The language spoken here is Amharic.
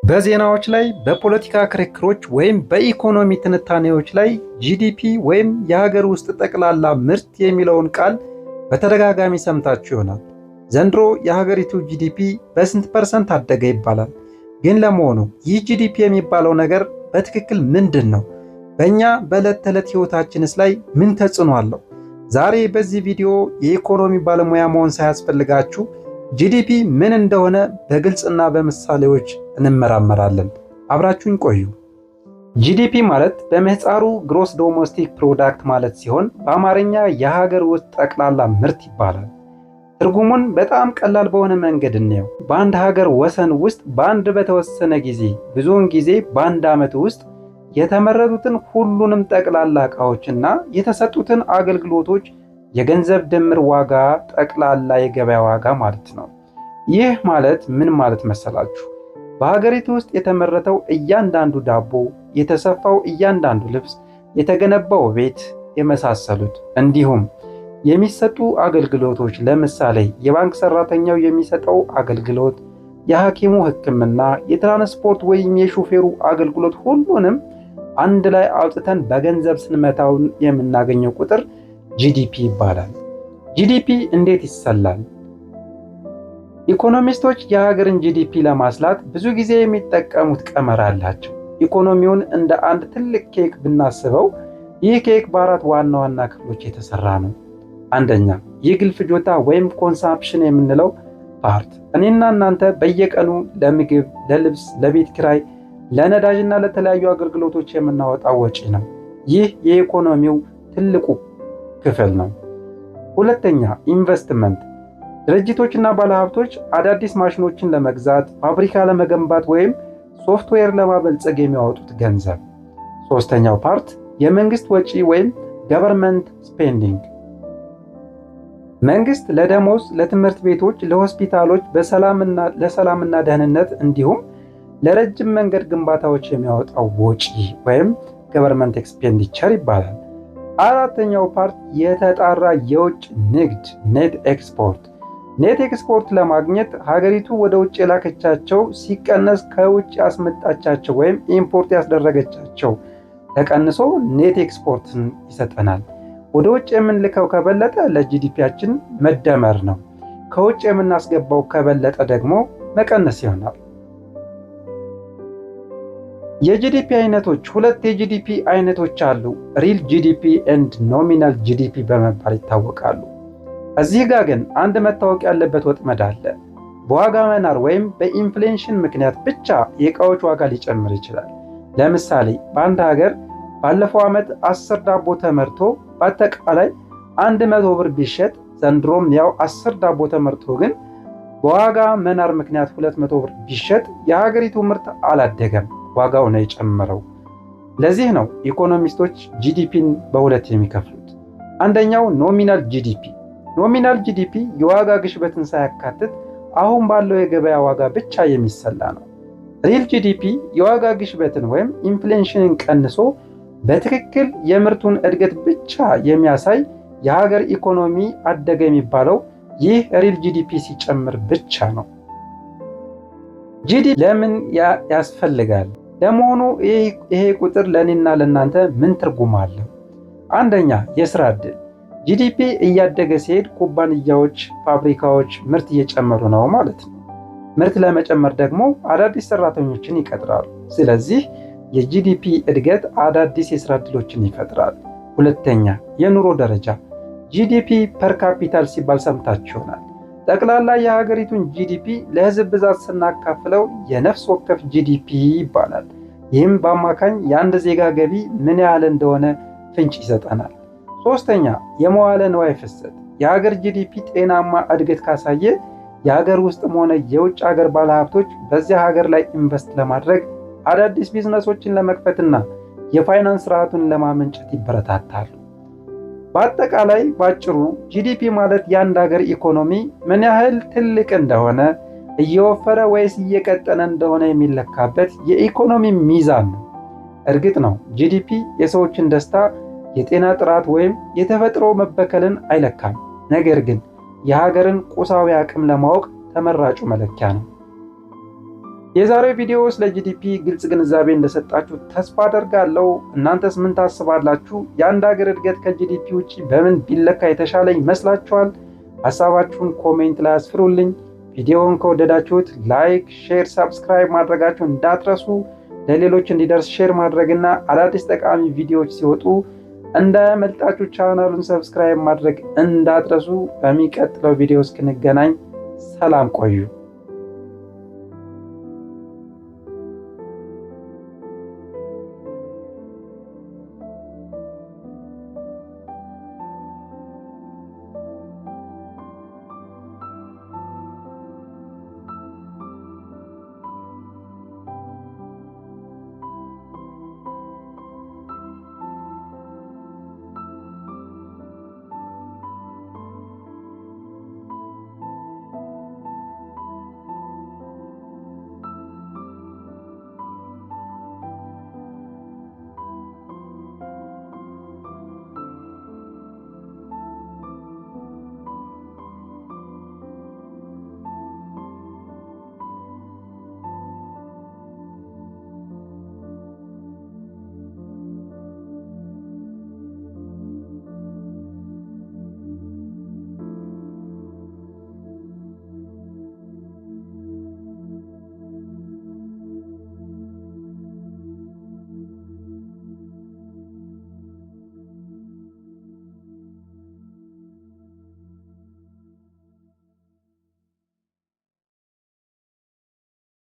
በዜናዎች ላይ፣ በፖለቲካ ክርክሮች ወይም በኢኮኖሚ ትንታኔዎች ላይ ጂዲፒ ወይም የሀገር ውስጥ ጠቅላላ ምርት የሚለውን ቃል በተደጋጋሚ ሰምታችሁ ይሆናል። ዘንድሮ የሀገሪቱ ጂዲፒ በስንት ፐርሰንት አደገ ይባላል። ግን ለመሆኑ ይህ ጂዲፒ የሚባለው ነገር በትክክል ምንድን ነው? በእኛ በዕለት ተዕለት ሕይወታችንስ ላይ ምን ተጽዕኖ አለው? ዛሬ በዚህ ቪዲዮ የኢኮኖሚ ባለሙያ መሆን ሳያስፈልጋችሁ ጂዲፒ ምን እንደሆነ በግልጽና በምሳሌዎች እንመራመራለን። አብራችሁኝ ቆዩ። ጂዲፒ ማለት በምህፃሩ ግሮስ ዶሜስቲክ ፕሮዳክት ማለት ሲሆን በአማርኛ የሀገር ውስጥ ጠቅላላ ምርት ይባላል። ትርጉሙን በጣም ቀላል በሆነ መንገድ እንየው። በአንድ ሀገር ወሰን ውስጥ በአንድ በተወሰነ ጊዜ ብዙውን ጊዜ በአንድ ዓመት ውስጥ የተመረቱትን ሁሉንም ጠቅላላ ዕቃዎችና የተሰጡትን አገልግሎቶች የገንዘብ ድምር ዋጋ ጠቅላላ የገበያ ዋጋ ማለት ነው። ይህ ማለት ምን ማለት መሰላችሁ? በሀገሪቱ ውስጥ የተመረተው እያንዳንዱ ዳቦ፣ የተሰፋው እያንዳንዱ ልብስ፣ የተገነባው ቤት የመሳሰሉት እንዲሁም የሚሰጡ አገልግሎቶች ለምሳሌ የባንክ ሰራተኛው የሚሰጠው አገልግሎት፣ የሐኪሙ ሕክምና፣ የትራንስፖርት ወይም የሹፌሩ አገልግሎት ሁሉንም አንድ ላይ አውጥተን በገንዘብ ስንመታውን የምናገኘው ቁጥር ጂዲፒ ይባላል። ጂዲፒ እንዴት ይሰላል? ኢኮኖሚስቶች የሀገርን ጂዲፒ ለማስላት ብዙ ጊዜ የሚጠቀሙት ቀመር አላቸው። ኢኮኖሚውን እንደ አንድ ትልቅ ኬክ ብናስበው ይህ ኬክ በአራት ዋና ዋና ክፍሎች የተሰራ ነው። አንደኛ የግል ፍጆታ ወይም ኮንሳምፕሽን የምንለው ፓርት፣ እኔና እናንተ በየቀኑ ለምግብ፣ ለልብስ፣ ለቤት ኪራይ፣ ለነዳጅና ለተለያዩ አገልግሎቶች የምናወጣው ወጪ ነው። ይህ የኢኮኖሚው ትልቁ ክፍል ነው። ሁለተኛ ኢንቨስትመንት፣ ድርጅቶችና ባለሀብቶች አዳዲስ ማሽኖችን ለመግዛት፣ ፋብሪካ ለመገንባት ወይም ሶፍትዌር ለማበልጸግ የሚያወጡት ገንዘብ። ሶስተኛው ፓርት የመንግስት ወጪ ወይም ገቨርንመንት ስፔንዲንግ፣ መንግስት ለደሞዝ፣ ለትምህርት ቤቶች፣ ለሆስፒታሎች፣ ለሰላምና ደህንነት እንዲሁም ለረጅም መንገድ ግንባታዎች የሚያወጣው ወጪ ወይም ገቨርንመንት ኤክስፔንዲቸር ይባላል። አራተኛው ፓርት የተጣራ የውጭ ንግድ ኔት ኤክስፖርት። ኔት ኤክስፖርት ለማግኘት ሀገሪቱ ወደ ውጭ የላከቻቸው ሲቀነስ ከውጭ ያስመጣቻቸው ወይም ኢምፖርት ያስደረገቻቸው ተቀንሶ ኔት ኤክስፖርትን ይሰጠናል። ወደ ውጭ የምንልከው ከበለጠ ለጂዲፒያችን መደመር ነው። ከውጭ የምናስገባው ከበለጠ ደግሞ መቀነስ ይሆናል። የጂዲፒ አይነቶች፣ ሁለት የጂዲፒ አይነቶች አሉ። ሪል ጂዲፒ ኤንድ ኖሚናል ጂዲፒ በመባል ይታወቃሉ። እዚህ ጋር ግን አንድ መታወቅ ያለበት ወጥመድ አለ። በዋጋ መናር ወይም በኢንፍሌሽን ምክንያት ብቻ የዕቃዎች ዋጋ ሊጨምር ይችላል። ለምሳሌ በአንድ ሀገር ባለፈው ዓመት 10 ዳቦ ተመርቶ በአጠቃላይ 100 ብር ቢሸጥ ዘንድሮም ያው 10 ዳቦ ተመርቶ ግን በዋጋ መናር ምክንያት 200 ብር ቢሸጥ የሀገሪቱ ምርት አላደገም፣ ዋጋው ነው የጨመረው። ለዚህ ነው ኢኮኖሚስቶች ጂዲፒን በሁለት የሚከፍሉት። አንደኛው ኖሚናል ጂዲፒ። ኖሚናል ጂዲፒ የዋጋ ግሽበትን ሳያካትት አሁን ባለው የገበያ ዋጋ ብቻ የሚሰላ ነው። ሪል ጂዲፒ የዋጋ ግሽበትን ወይም ኢንፍሌሽንን ቀንሶ በትክክል የምርቱን እድገት ብቻ የሚያሳይ የሀገር ኢኮኖሚ አደገ የሚባለው ይህ ሪል ጂዲፒ ሲጨምር ብቻ ነው። ጂዲፒ ለምን ያስፈልጋል? ለመሆኑ ይሄ ቁጥር ለእኔና ለእናንተ ምን ትርጉም አለው? አንደኛ የሥራ ዕድል። ጂዲፒ እያደገ ሲሄድ ኩባንያዎች፣ ፋብሪካዎች ምርት እየጨመሩ ነው ማለት ነው። ምርት ለመጨመር ደግሞ አዳዲስ ሰራተኞችን ይቀጥራሉ። ስለዚህ የጂዲፒ እድገት አዳዲስ የሥራ ዕድሎችን ይፈጥራል። ሁለተኛ የኑሮ ደረጃ። ጂዲፒ ፐር ካፒታል ሲባል ሰምታችሁ ይሆናል። ጠቅላላ የሀገሪቱን ጂዲፒ ለህዝብ ብዛት ስናካፍለው የነፍስ ወከፍ ጂዲፒ ይባላል። ይህም በአማካኝ የአንድ ዜጋ ገቢ ምን ያህል እንደሆነ ፍንጭ ይሰጠናል። ሶስተኛ የመዋለ ንዋይ ፍሰት። የሀገር ጂዲፒ ጤናማ እድገት ካሳየ የሀገር ውስጥም ሆነ የውጭ ሀገር ባለሀብቶች በዚያ ሀገር ላይ ኢንቨስት ለማድረግ አዳዲስ ቢዝነሶችን ለመክፈትና የፋይናንስ ስርዓቱን ለማመንጨት ይበረታታሉ። በአጠቃላይ ባጭሩ ጂዲፒ ማለት የአንድ ሀገር ኢኮኖሚ ምን ያህል ትልቅ እንደሆነ፣ እየወፈረ ወይስ እየቀጠነ እንደሆነ የሚለካበት የኢኮኖሚ ሚዛን ነው። እርግጥ ነው ጂዲፒ የሰዎችን ደስታ፣ የጤና ጥራት ወይም የተፈጥሮ መበከልን አይለካም። ነገር ግን የሀገርን ቁሳዊ አቅም ለማወቅ ተመራጩ መለኪያ ነው። የዛሬው ቪዲዮ ስለ ጂዲፒ ግልጽ ግንዛቤ እንደሰጣችሁ ተስፋ አደርጋለሁ። እናንተስ ምን ታስባላችሁ? የአንድ ሀገር እድገት ከጂዲፒ ውጪ በምን ቢለካ የተሻለ ይመስላችኋል? ሀሳባችሁን ኮሜንት ላይ አስፍሩልኝ። ቪዲዮውን ከወደዳችሁት ላይክ፣ ሼር፣ ሳብስክራይብ ማድረጋችሁን እንዳትረሱ። ለሌሎች እንዲደርስ ሼር ማድረግና አዳዲስ ጠቃሚ ቪዲዮዎች ሲወጡ እንዳያመልጣችሁ ቻናሉን ሰብስክራይብ ማድረግ እንዳትረሱ። በሚቀጥለው ቪዲዮ እስክንገናኝ ሰላም ቆዩ።